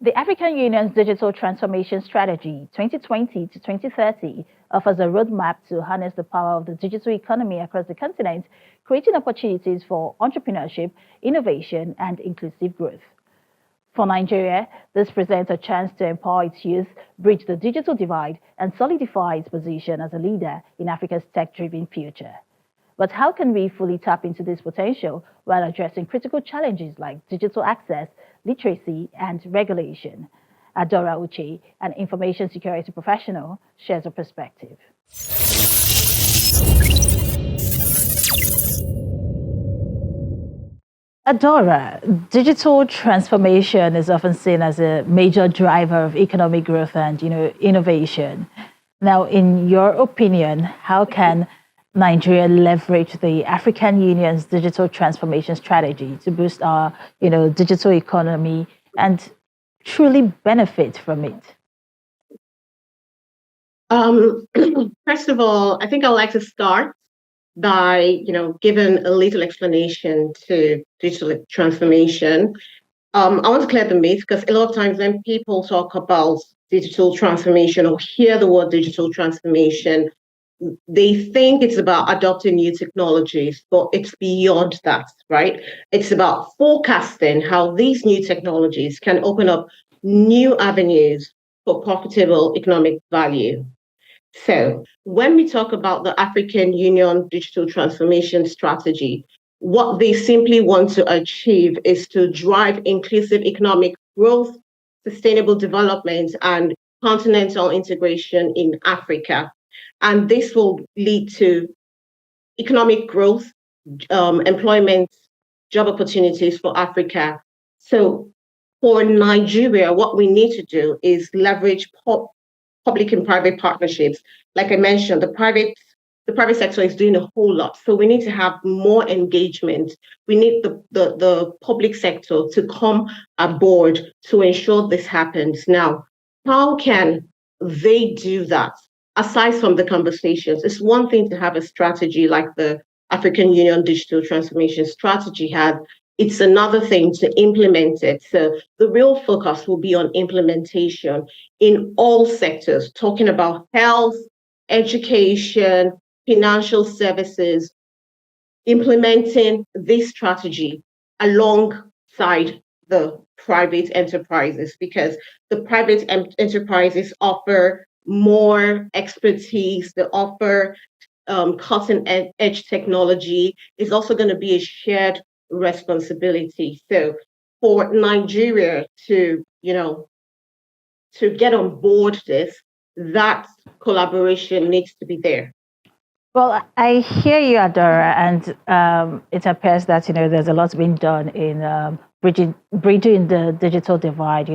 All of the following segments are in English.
The African Union's Digital Transformation Strategy 2020 to 2030 offers a roadmap to harness the power of the digital economy across the continent, creating opportunities for entrepreneurship, innovation, and inclusive growth. For Nigeria, this presents a chance to empower its youth, bridge the digital divide, and solidify its position as a leader in Africa's tech-driven future. But how can we fully tap into this potential while addressing critical challenges like digital access, literacy, and regulation? Adora Uche, an information security professional, shares a perspective. Adora, digital transformation is often seen as a major driver of economic growth and, innovation. Now, in your opinion, how can Nigeria leverage the African Union's digital transformation strategy to boost our, digital economy and truly benefit from it? First of all, I think I'd like to start by, giving a little explanation to digital transformation. I want to clear the myth because a lot of times when people talk about digital transformation or hear the word digital transformation, they think it's about adopting new technologies, but it's beyond that, right? It's about forecasting how these new technologies can open up new avenues for profitable economic value. So when we talk about the African Union Digital Transformation Strategy, what they simply want to achieve is to drive inclusive economic growth, sustainable development, and continental integration in Africa. And this will lead to economic growth, employment, job opportunities for Africa. So for Nigeria, what we need to do is leverage public and private partnerships. Like I mentioned, the private sector is doing a whole lot. So we need to have more engagement. We need the public sector to come aboard to ensure this happens. Now, how can they do that? Aside from the conversations, it's one thing to have a strategy like the African Union Digital Transformation Strategy had. It's another thing to implement it. So the real focus will be on implementation in all sectors, talking about health, education, financial services, implementing this strategy alongside the private enterprises, because the private enterprises offer more expertise, they offer cutting edge technology. It's also going to be a shared responsibility. So for Nigeria to, to get on board this, that collaboration needs to be there. Well, I hear you, Adora, and it appears that there's a lot being done in bridging the digital divide.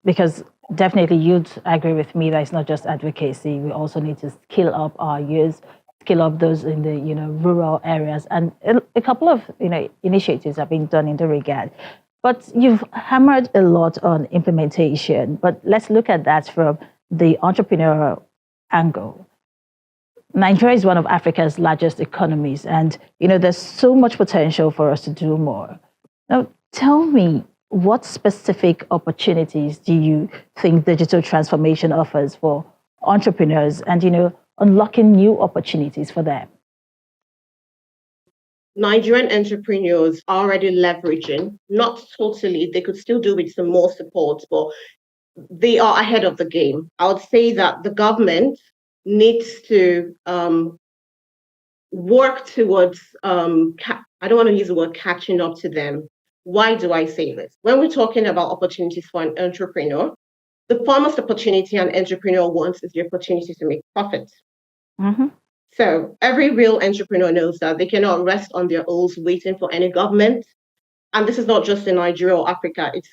Because definitely you'd agree with me that it's not just advocacy. We also need to skill up our youth, skill up those in the rural areas, and a couple of initiatives have been done in the regard. But you've hammered a lot on implementation. But let's look at that from the entrepreneurial angle. Nigeria is one of Africa's largest economies, and there's so much potential for us to do more. Now, tell me, what specific opportunities do you think digital transformation offers for entrepreneurs and unlocking new opportunities for them? Nigerian entrepreneurs are already leveraging, not totally, they could still do with some more support, but they are ahead of the game. I would say that the government needs to work towards, I don't want to use the word catching up to them. Why do I say this? When we're talking about opportunities for an entrepreneur, the foremost opportunity an entrepreneur wants is the opportunity to make profit. Mm-hmm. So every real entrepreneur knows that they cannot rest on their oars waiting for any government. And this is not just in Nigeria or Africa. It's,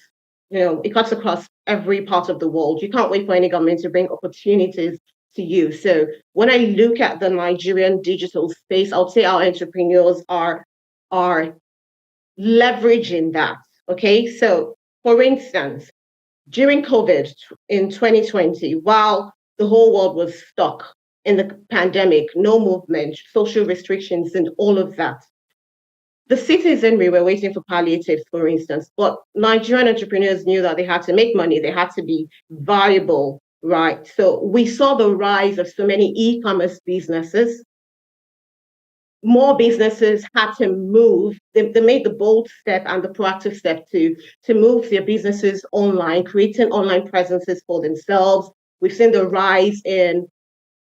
it cuts across every part of the world. You can't wait for any government to bring opportunities to you. So when I look at the Nigerian digital space, I would say our entrepreneurs are leveraging that. Okay. So for instance, during COVID in 2020, while the whole world was stuck in the pandemic, no movement, social restrictions, and all of that, the citizenry were waiting for palliatives, for instance, but Nigerian entrepreneurs knew that they had to make money, they had to be viable, right? So we saw the rise of so many e-commerce businesses. More businesses had to move. They made the bold step and the proactive step to move their businesses online, creating online presences for themselves. We've seen the rise in,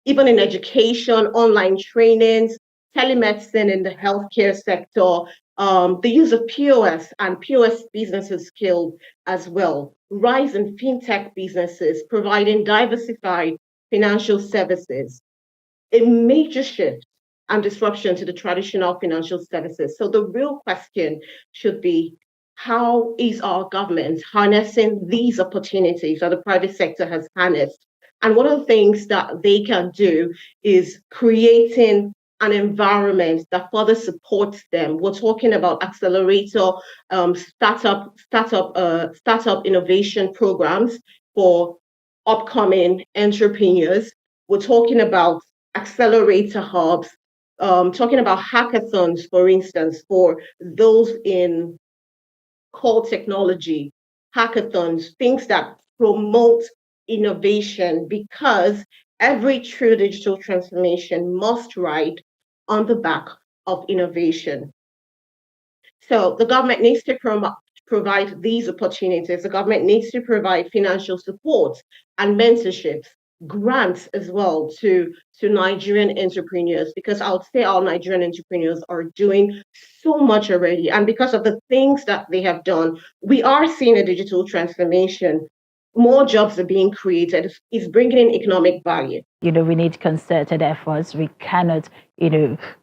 even in education, online trainings, telemedicine in the healthcare sector, the use of POS and POS businesses scaled as well. Rise in fintech businesses providing diversified financial services, a major shift and disruption to the traditional financial services. So the real question should be, how is our government harnessing these opportunities that the private sector has harnessed? And one of the things that they can do is creating an environment that further supports them. We're talking about accelerator, startup innovation programs for upcoming entrepreneurs. We're talking about accelerator hubs, talking about hackathons, for instance, for those in core technology, hackathons, things that promote innovation, because every true digital transformation must ride on the back of innovation. So the government needs to provide these opportunities. The government needs to provide financial support and mentorships, grants as well to Nigerian entrepreneurs, because I would say our Nigerian entrepreneurs are doing so much already. And because of the things that they have done, we are seeing a digital transformation. More jobs are being created. It's bringing in economic value. We need concerted efforts. We cannot,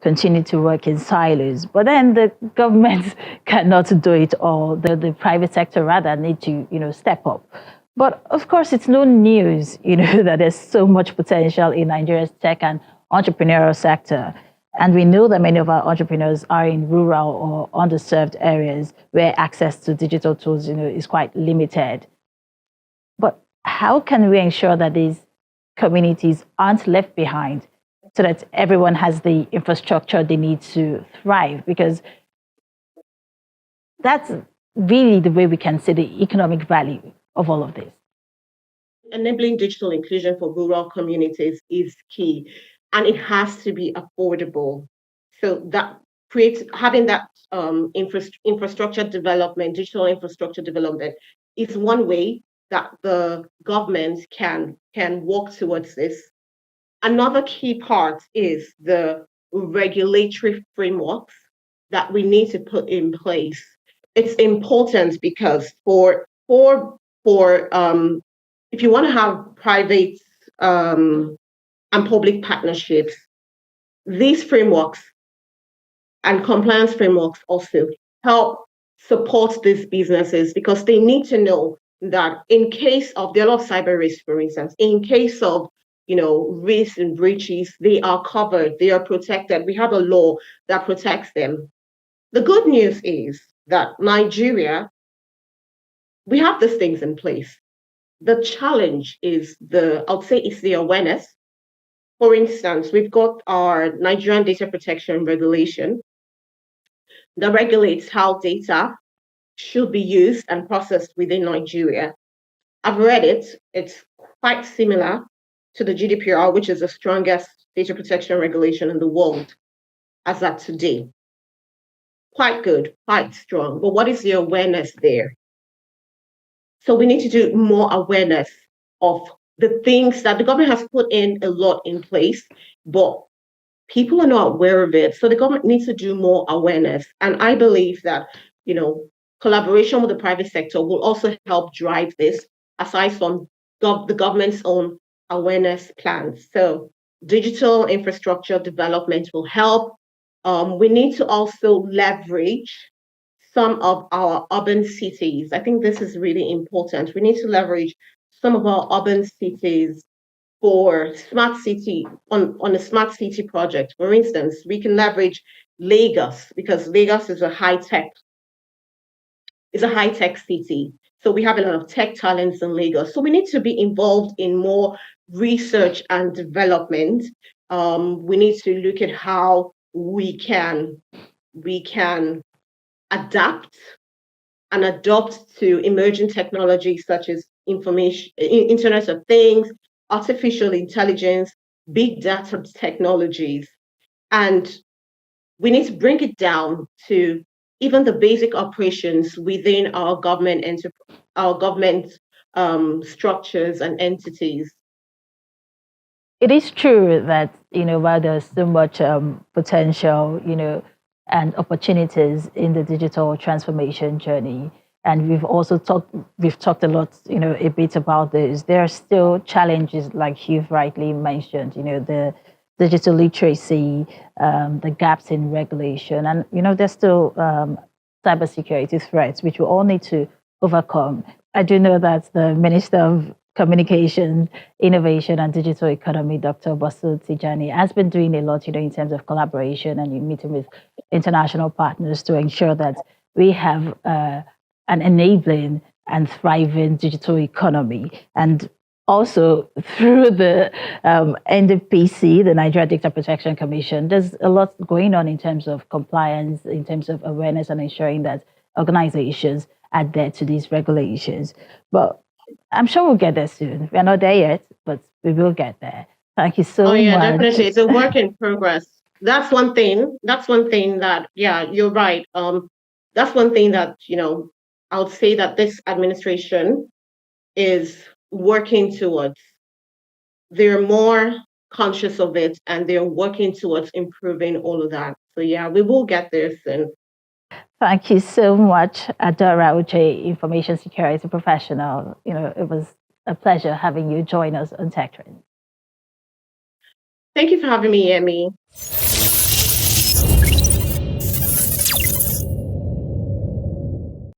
continue to work in silos. But then the government cannot do it all. The private sector rather need to, step up. But of course, it's no news, that there's so much potential in Nigeria's tech and entrepreneurial sector. And we know that many of our entrepreneurs are in rural or underserved areas where access to digital tools, is quite limited. But how can we ensure that these communities aren't left behind so that everyone has the infrastructure they need to thrive? Because that's really the way we can see the economic value of all of this. Enabling digital inclusion for rural communities is key, and it has to be affordable. So that creates, having that infrastructure development, digital infrastructure development, is one way that the government can work towards this. Another key part is the regulatory frameworks that we need to put in place. It's important because if you want to have private and public partnerships, these frameworks and compliance frameworks also help support these businesses, because they need to know that in case of, there are a lot of cyber risks, for instance, in case of risks and breaches, they are covered, they are protected. We have a law that protects them. The good news is that Nigeria, we have these things in place. The challenge is I'd say it's the awareness. For instance, we've got our Nigerian data protection regulation that regulates how data should be used and processed within Nigeria. I've read it. It's quite similar to the GDPR, which is the strongest data protection regulation in the world as at today. Quite good, quite strong. But what is the awareness there? So we need to do more awareness of the things that the government has put in a lot in place, but people are not aware of it. So the government needs to do more awareness. And I believe that, collaboration with the private sector will also help drive this, aside from the government's own awareness plans. So digital infrastructure development will help. We need to also leverage some of our urban cities. I think this is really important. We need to leverage some of our urban cities for smart city, on a smart city project. For instance, we can leverage Lagos, because Lagos is a high-tech city. So we have a lot of tech talents in Lagos. So we need to be involved in more research and development. We need to look at how we can adapt and adopt to emerging technologies such as Internet of Things, artificial intelligence, big data technologies. And we need to bring it down to even the basic operations within our government structures and entities. It is true that, while there's so much potential, and opportunities in the digital transformation journey, and we've talked a lot, a bit about this. There are still challenges, like you've rightly mentioned, the digital literacy, the gaps in regulation, and there's still cybersecurity threats, which we all need to overcome. I do know that the Minister of Communication, Innovation and Digital Economy, Dr. Basu Tijani, has been doing a lot, in terms of collaboration and in meeting with international partners to ensure that we have an enabling and thriving digital economy. And also through the NDPC, the Nigeria Data Protection Commission, there's a lot going on in terms of compliance, in terms of awareness, and ensuring that organizations adhere to these regulations. But I'm sure we'll get there soon. We're not there yet, but we will get there. Thank you so Oh yeah, much. definitely. It's a work in progress. That's one thing. That's one thing that, yeah, you're right. That's one thing that, I would say that this administration is working towards. They're more conscious of it and they're working towards improving all of that. So yeah, we will get there soon. Thank you so much, Adora Uche, information security professional. It was a pleasure having you join us on Tech Trends. Thank you for having me, Emmy.